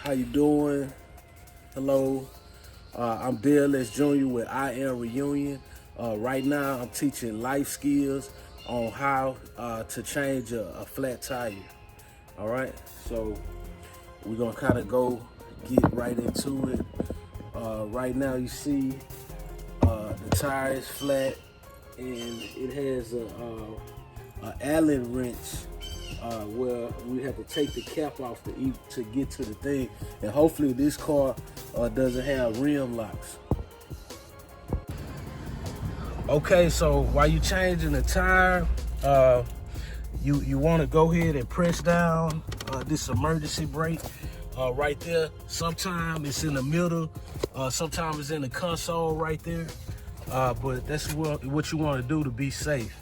How you doing? Hello. I'm Bill S. Jr. with I Am Reunion. Right now, I'm teaching life skills on how to change a flat tire. All right, so we're gonna kind of get right into it. Right now, you see the tire is flat, and it has a Allen wrench where we have to take the cap off to get to the thing. And hopefully this car doesn't have rim locks. Okay, so while you're changing the tire, you want to go ahead and press down this emergency brake right there. Sometimes it's in the middle, sometimes it's in the console right there, but that's what you want to do to be safe.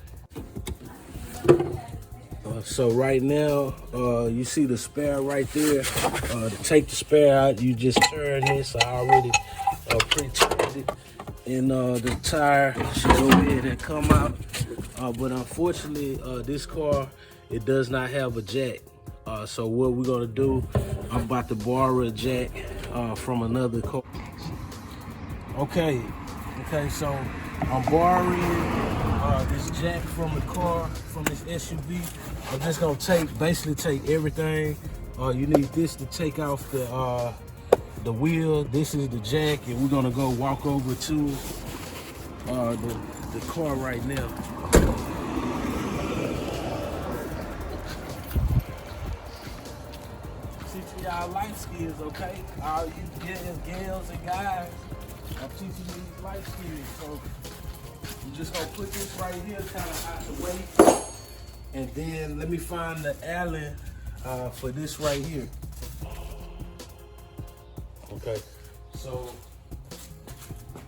So right now, you see the spare right there. To take the spare out, you just turn this. I already pre-turned it, and the tire should go ahead and come out. But unfortunately, this car, it does not have a jack. So what we're gonna do, I'm about to borrow a jack from another car. Okay, so I'm borrowing this jack from the car, from this SUV. I'm just gonna basically take everything. You need this to take off the wheel. This is the jack, and we're gonna go walk over to the car right now. Teaching y'all life skills, okay? All you gals and guys, I'm teaching you these life skills. So I'm just gonna put this right here kind of out the way. And then let me find the Allen for this right here. Okay, so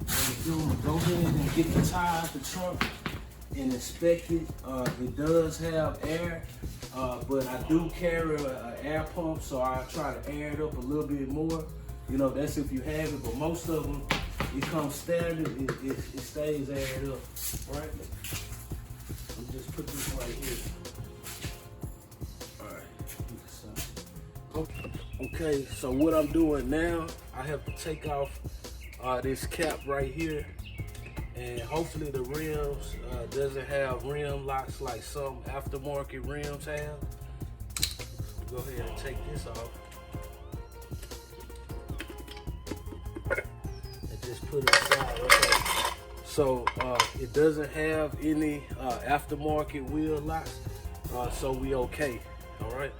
what you do, go ahead and get the tire out the trunk and inspect it. It does have air, but I do carry an air pump, so I try to air it up a little bit more. You know, that's if you have it, but most of them, it comes standard, it stays aired up, right? I'll just put this right here. All right. Okay, so what I'm doing now, I have to take off this cap right here, and hopefully the rims doesn't have rim locks like some aftermarket rims have. Go ahead and take this off. Just put it aside. Okay. So it doesn't have any aftermarket wheel locks, so we okay. All right.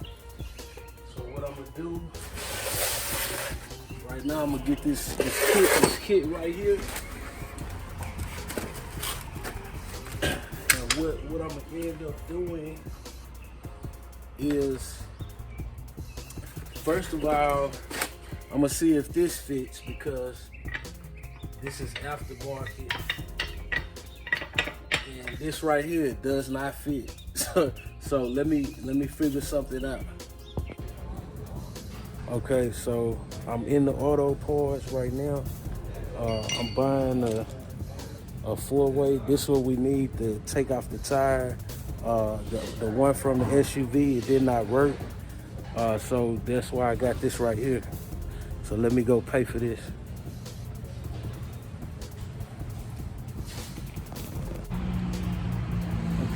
So what I'm gonna do right now, I'm gonna get this kit right here. And what I'm gonna end up doing is, first of all, I'm gonna see if this fits, because this is aftermarket, and this right here does not fit. So let me figure something out. Okay, so I'm in the auto parts right now. I'm buying a four-way. This is what we need to take off the tire. The one from the SUV, it did not work, so that's why I got this right here. So let me go pay for this.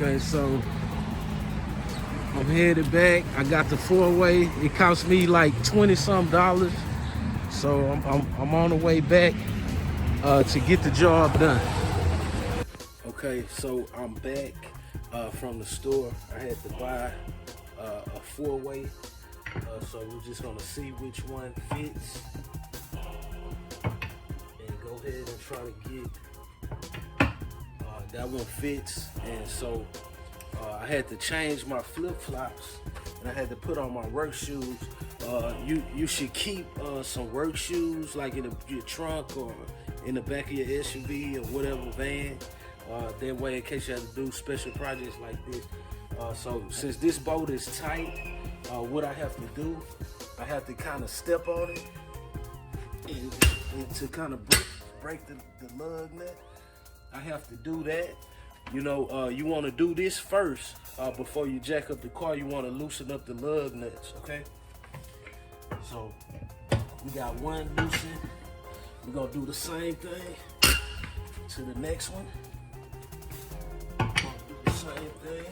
Okay, so I'm headed back. I got the four-way. It cost me like $20-some. So I'm on the way back to get the job done. Okay, so I'm back from the store. I had to buy a four-way. So we're just gonna see which one fits, and go ahead and try to get that one fits. And so I had to change my flip-flops, and I had to put on my work shoes. You should keep some work shoes like in your trunk or in the back of your SUV or whatever van. That way, in case you have to do special projects like this. So since this bolt is tight, what I have to do, I have to kind of step on it and to kind of break the lug nut. I have to do that. You know, you want to do this first before you jack up the car. You want to loosen up the lug nuts, okay? So We got one loosened. We're gonna do the same thing to the next one. We're gonna do the same thing.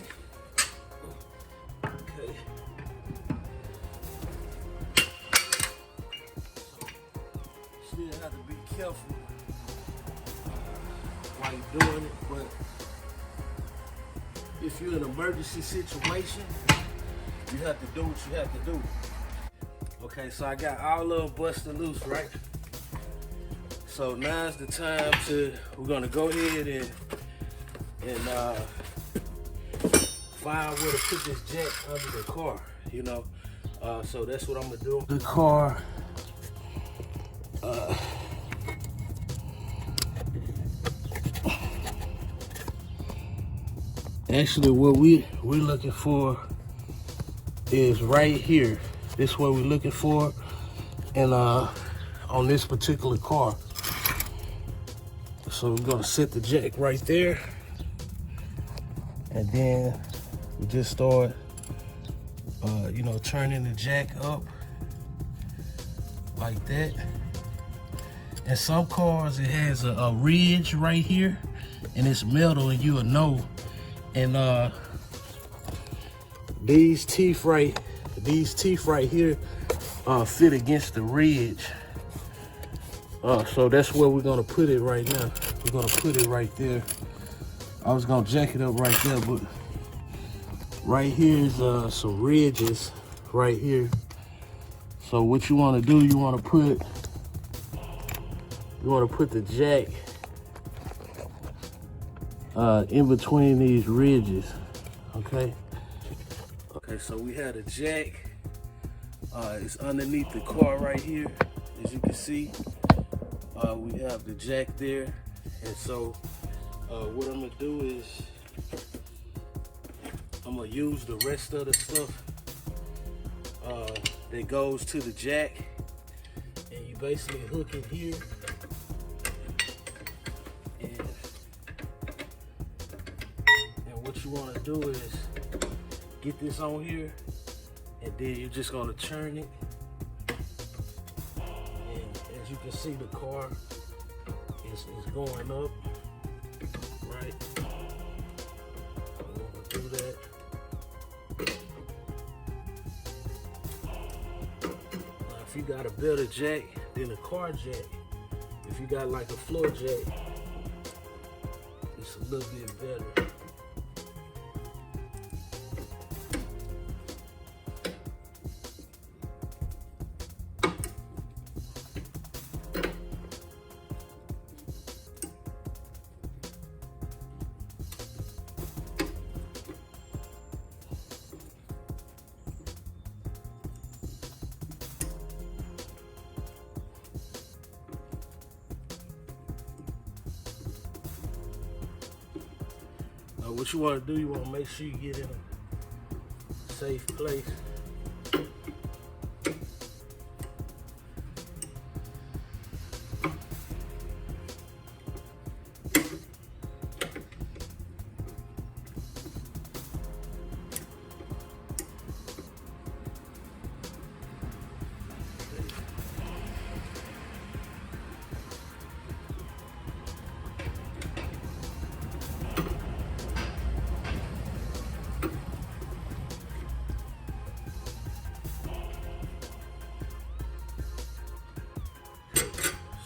Okay. Still have to be careful while you're doing it, but if you're in an emergency situation, you have to do what you have to do. Okay, so I got all of them busted loose, right? So now's the time we're gonna go ahead and find where to put this jack under the car, you know? So that's what I'm gonna do. The car, actually what we're looking for is right here. This is what we're looking for, and on this particular car. So we're gonna set the jack right there, and then we just start, you know, turning the jack up like that. And some cars, it has a ridge right here, and it's metal, and you'll know. And these teeth right here fit against the ridge. So that's where we're gonna put it right now. We're gonna put it right there. I was gonna jack it up right there, but right here is some ridges right here. So what you wanna do, you wanna put the jack in between these ridges, okay? Okay, so we had a jack. It's underneath the car right here, as you can see. We have the jack there, and so what I'm gonna do is I'm gonna use the rest of the stuff that goes to the jack, and you basically hook it here, and what you want to do is get this on here, and then you're just gonna turn it. As you can see, the car is going up, right? I'm gonna do that. Now, if you got a better jack than a car jack, if you got like a floor jack, it's a little bit better. What you want to do, you want to make sure you get in a safe place.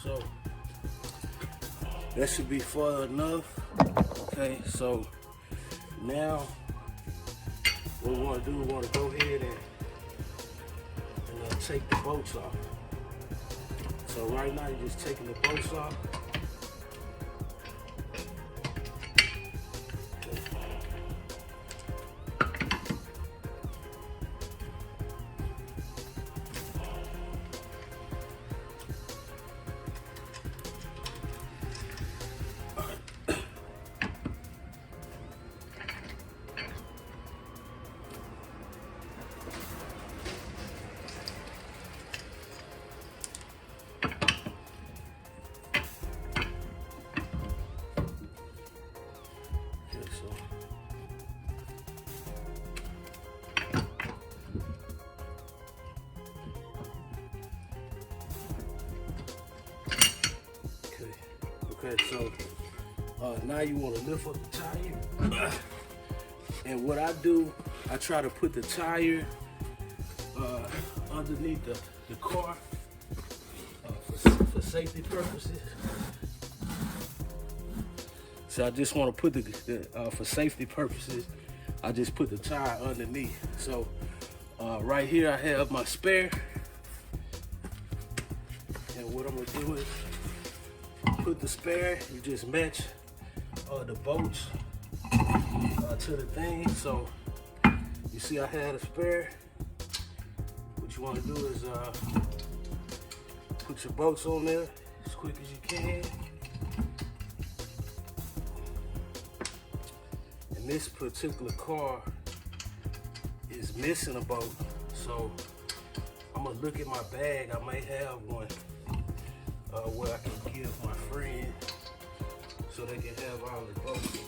So that should be far enough. Okay, so now what we want to do, we want to go ahead and take the bolts off. So right now you're just taking the bolts off. Okay, so now you want to lift up the tire. And what I do, I try to put the tire underneath the car for safety purposes. So I just want to put for safety purposes, I just put the tire underneath. So right here I have my spare. And what I'm gonna do is put the spare, you just match the bolts to the thing. So you see I had a spare. What you want to do is put your bolts on there as quick as you can. And this particular car is missing a bolt, so I'm gonna look at my bag. I may have one where I can give my friend so they can have all the bolts.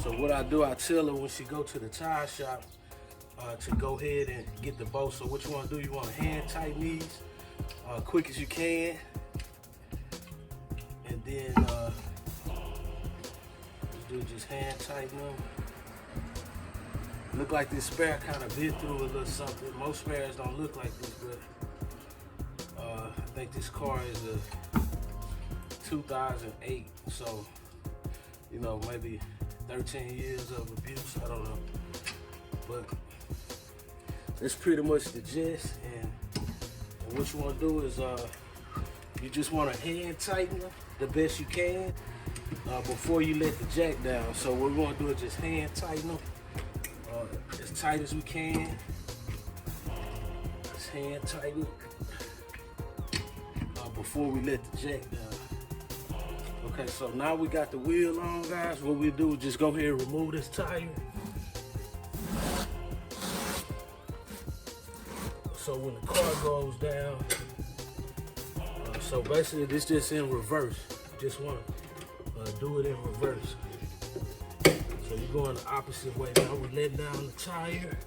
So what I do, I tell her when she go to the tire shop to go ahead and get the bolts. So what you want to do, you want to hand tighten these quick as you can, and then just hand tighten them. Look like this spare kind of bit through a little something. Most spares don't look like this, but I think this car is a 2008, so you know, maybe 13 years of abuse, I don't know. But that's pretty much the gist. And what you want to do is you just want to hand tighten them the best you can before you let the jack down. So what we want to do is just hand tighten them as tight as we can. Just hand tighten before we let the jack down. Okay, so now we got the wheel on, guys. What we do is just go ahead and remove this tire. So when the car goes down, so basically this just in reverse. Just want to do it in reverse. So you're going the opposite way. Now we're letting down the tire.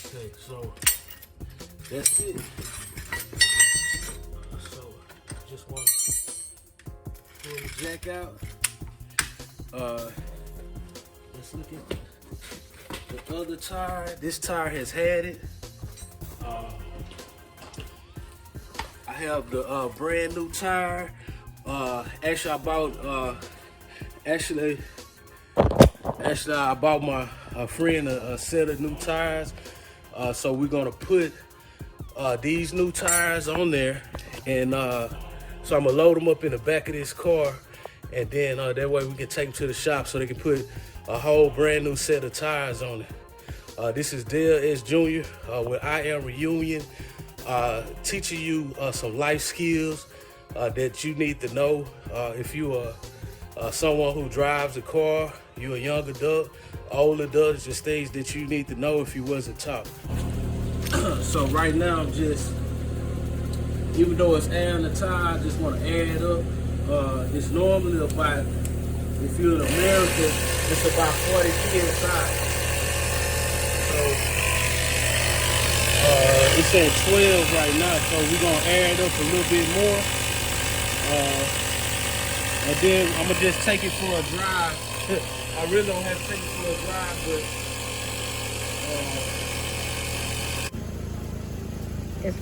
Okay, so that's it. So just want to pull the jack out. Let's look at the other tire. This tire has had it. I have the brand new tire. Actually, I bought I bought my friend a set of new tires. So we're gonna put these new tires on there, and so I'm gonna load them up in the back of this car, and then that way we can take them to the shop so they can put a whole brand new set of tires on it. This is Dale S. Jr. With I Am Reunion, teaching you some life skills that you need to know if you are someone who drives a car, you're a young adult, old adult. It's just things that you need to know if you wasn't taught. So right now I'm just, even though it's air in the tire, I just want to air it up. It's normally about, if you're in America, it's about 40 psi. So it's at 12 right now, so we're gonna air it up a little bit more. And then I'm gonna just take it for a drive. I really don't have to take it for a drive, but It's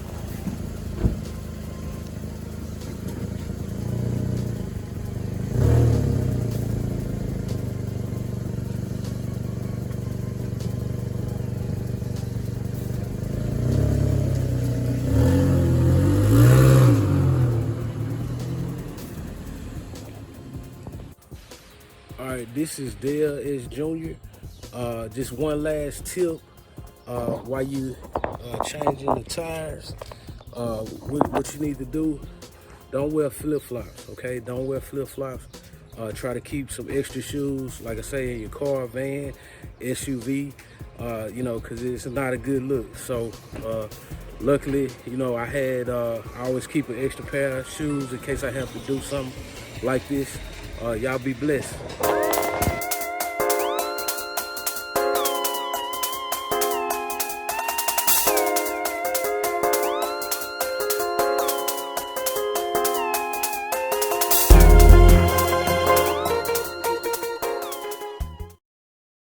right, this is Dale S. Jr. Just one last tip while you changing the tires. What you need to do, don't wear flip-flops, okay? Don't wear flip-flops. Try to keep some extra shoes, like I say, in your car, van, SUV, you know, because it's not a good look. So luckily, you know, I always keep an extra pair of shoes in case I have to do something like this. Y'all be blessed.